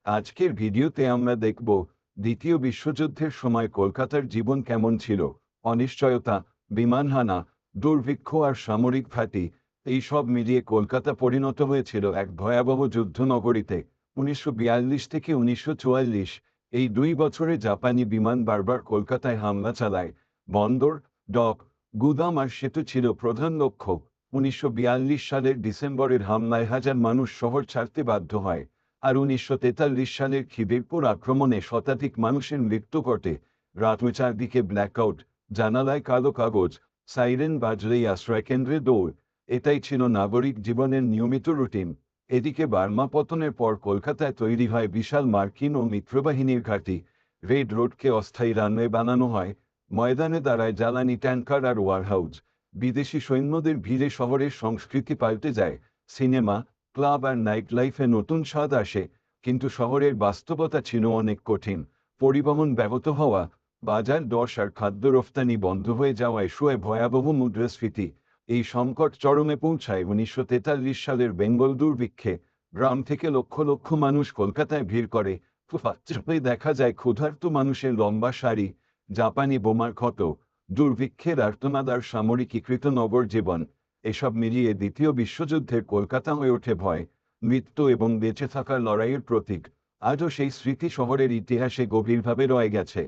আজকের ভিডিওতে আমরা দেখব দ্বিতীয় বিশ্বযুদ্ধের সময় কলকাতার জীবন কেমন ছিল। অনিশ্চয়তা, বিমান হানা, দুর্ভিক্ষ আর সামরিক ঘাঁটি, এই সব মিলিয়ে কলকাতা পরিণত হয়েছিল এক ভয়াবহ যুদ্ধনগরীতে। 1942 থেকে 1944 এই 2 বছরে জাপানি বিমান বারবার কলকাতায় হামলা চালায়। বন্দর, ডক, গুদাম আর সেতু ছিল প্রধান লক্ষ্য। 1942 সালের ডিসেম্বরের হামলায় হাজার মানুষ শহর ছাড়তে বাধ্য হয়। আর 1943 সালের খিদিরপুর আক্রমণে শতাধিক মানুষের মৃত্যু ঘটে। রাতে চারদিকে ব্ল্যাকআউট, জানালায় কালো কাগজ, সাইরেন বাজলেই আশ্রয়কেন্দ্রে দৌড়। এটাই ছিল নাগরিক জীবনের নিয়মিত রুটিন। এদিকে বার্মা পতনের পর কলকাতায় তৈরি হয় বিশাল মার্কিন ও মিত্রবাহিনীর ঘাঁটি। রেড রোডকে অস্থায়ী রানওয়ে বানানো হয়। ময়দানে দাঁড়ায় জ্বালানি ট্যাঙ্কার আর ওয়ারহাউজ। বিদেশি সৈন্যদের ভিড়ে শহরের সংস্কৃতি পাল্টে যায়। সিনেমা, ক্লাব আর নাইট লাইফে নতুন স্বাদ আসে। কিন্তু শহরের বাস্তবতা ছিল অনেক কঠিন। পরিবহন ব্যাহত হওয়া, বাজার দশ আর খাদ্য রফতানি বন্ধ হয়ে যাওয়ায় শুয়ে ভয়াবহ মুদ্রাস্ফীতি। এই সংকট চরমে পৌঁছায় 1943 সালের বেঙ্গল দুর্ভিক্ষে। গ্রাম থেকে লক্ষ লক্ষ মানুষ কলকাতায় ভিড় করে। ফুটপাতে দেখা যায় ক্ষুধার্ত মানুষের লম্বা সারি, জাপানি বোমার ক্ষত, দুর্ভিক্ষের আর্তনাদ আর সামরিকীকৃত নগর জীবন। এসব মিলিয়ে দ্বিতীয় বিশ্বযুদ্ধের কলকাতা হয়ে ওঠে ভয়, মৃত্যু এবং বেঁচে থাকার লড়াইয়ের প্রতীক। আজও সেই স্মৃতি শহরের ইতিহাসে গভীরভাবে রয়ে গেছে।